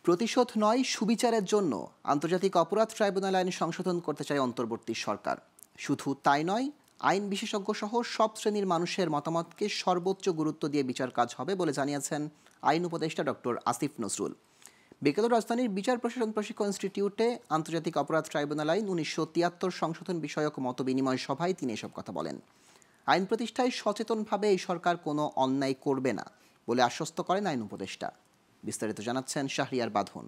প্রতিশোধ নয়, সুবিচারের জন্য আন্তর্জাতিক অপরাধ ট্রাইব্যুনাল আইন সংশোধন করতে চায় অন্তর্বর্তী সরকার। শুধু তাই নয়, আইন বিশেষজ্ঞ সহ সব শ্রেণীর মানুষের মতামতকে সর্বোচ্চ গুরুত্ব দিয়ে বিচার কাজ হবে বলে জানিয়েছেন আইন উপদেষ্টা ডক্টর আসিফ নজরুল। বিকেলে রাজধানীর বিচার প্রশাসন প্রশিক্ষণ ইনস্টিটিউটে আন্তর্জাতিক অপরাধ ট্রাইব্যুনাল আইন 1973 সংশোধন বিষয়ক মতবিনিময় সভায় তিনি এসব কথা বলেন। আইন প্রতিষ্ঠায় সচেতনভাবে এই সরকার কোনো অন্যায় করবে না বলে আশ্বস্ত করেন আইন উপদেষ্টা। বিস্তারিত জানাচ্ছেন শাহরিয়ার বাঁধন।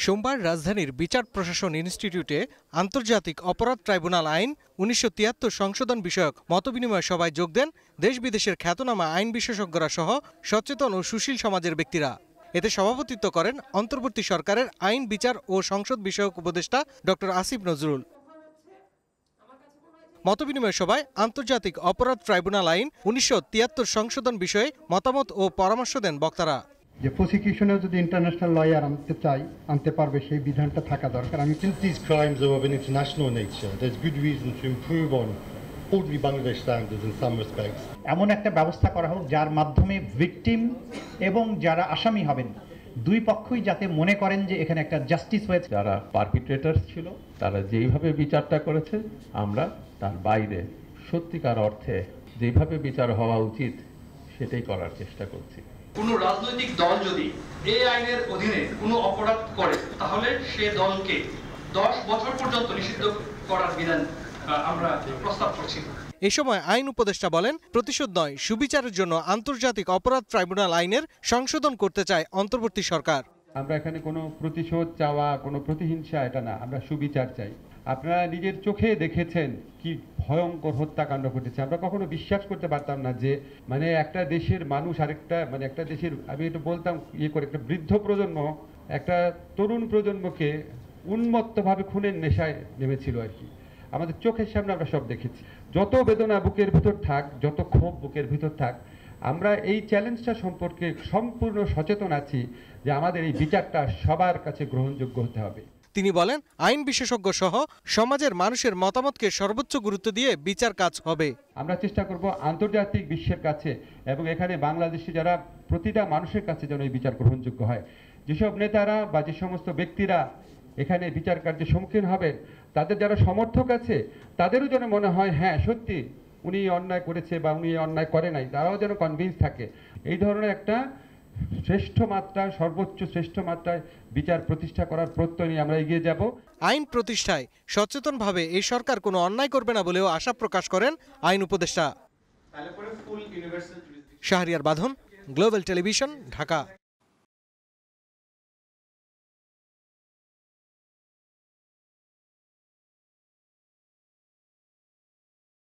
সোমবার রাজধানীর বিচার প্রশাসন ইনস্টিটিউটে আন্তর্জাতিক অপরাধ ট্রাইব্যুনাল আইন 1973 সংশোধন বিষয়ক মতবিনিময় সভায় যোগ দেন দেশ বিদেশের খ্যাতনামা আইন বিশেষজ্ঞরা সহ সচেতন ও সুশীল সমাজের ব্যক্তিরা। এতে সভাপতিত্ব করেন অন্তর্বর্তী সরকারের আইন, বিচার ও সংসদ বিষয়ক উপদেষ্টা ডক্টর আসিফ নজরুল। মতবিনিময় সভায় আন্তর্জাতিক অপরাধ ট্রাইব্যুনাল আইন 1973 সংশোধন বিষয়ে মতামত ও পরামর্শ দেন বক্তারা। যে প্রসিকিউশনে যদি ইন্টারন্যাশনাল লয়ার আনতে পারবে সেই বিধানটা থাকা দরকার। Since these crimes are of an international nature, there's good reason to improve on ordinary Bangladesh standards in some respects. এমন একটা ব্যবস্থা করা হোক যার মাধ্যমে ভিকটিম এবং যারা আসামি হবেন দুই পক্ষই যাতে মনে করেন যে এখানে একটা জাস্টিস হয়েছে। যারা পারপিট্রেটর ছিল তারা যেইভাবে বিচারটা করেছে, আমরা তার বাইরে সত্যিকার অর্থে যেভাবে বিচার হওয়া উচিত সেটাই করার চেষ্টা করছি। কোনো রাজনৈতিক দল যদি এই আইনের অধীনে কোনো অপরাধ করে তাহলে সে দলকে 10 বছর পর্যন্ত নিষিদ্ধ করার বিধান আমরা প্রস্তাব করছি। এই সময় আইন উপদেষ্টা বলেন, প্রতিশোধ নয়, সুবিচারের জন্য আন্তর্জাতিক অপরাধ ট্রাইব্যুনাল আইনের সংশোধন করতে চায় অন্তর্বর্তী সরকার। আমরা এখানে কোনো প্রতিশোধ চাওয়া, কোনো প্রতিহিংসা এটা না, আমরা সুবিচার চাই। আপনারা নিজের চোখে দেখেছেন কি ভয়ঙ্কর হত্যাকাণ্ড ঘটেছে। আমরা কখনো বিশ্বাস করতে পারতাম না যে একটা দেশের মানুষ আরেকটা একটা দেশের, আমি এটা বলতাম করে, একটা বৃদ্ধ প্রজন্ম একটা তরুণ প্রজন্মকে উন্মত্তভাবে খুনের নেশায় নেমেছিল আর কি। আমাদের চোখের সামনে আমরা সব দেখেছি। যত বেদনা বুকের ভিতর থাক, যত ক্ষোভ বুকের ভিতর থাক, আমরা এই চ্যালেঞ্জটা সম্পর্কে সম্পূর্ণ সচেতন আছি যে আমাদের এই বিচারটা সবার কাছে গ্রহণযোগ্য হতে হবে। তিনি বলেন, আইন বিশেষজ্ঞ সহ সমাজের মানুষের মতামতকে সর্বোচ্চ গুরুত্ব দিয়ে বিচার কাজ হবে। আমরা চেষ্টা করব আন্তর্জাতিক বিশ্বের কাছে এবং এখানে বাংলাদেশে যারা প্রতিটা মানুষের কাছে যেন এই বিচার গ্রহণযোগ্য হয়। যেসব নেতারা বা যে সমস্ত ব্যক্তিরা এখানে বিচার কার্যের সম্মুখীন হবেন, তাদের যারা সমর্থক আছে তাদেরও যেন মনে হয় হ্যাঁ সত্যি উনি অন্যায় করেছে বা উনি অন্যায় করে নাই, তারাও যেন কনভিন্স থাকে। এই ধরনের একটা শ্রেষ্ঠ মাত্রায়, সর্বোচ্চ শ্রেষ্ঠ মাত্রায় বিচার প্রতিষ্ঠা করার প্রত্যয় নিয়ে আমরা এগিয়ে যাব। আইন প্রতিষ্ঠায় সচেতনভাবে এই সরকার কোনো অন্যায় করবে না বলেও আশা প্রকাশ করেন আইন উপদেষ্টা। শাহরিয়ার বাঁধন, গ্লোবাল টেলিভিশন, ঢাকা।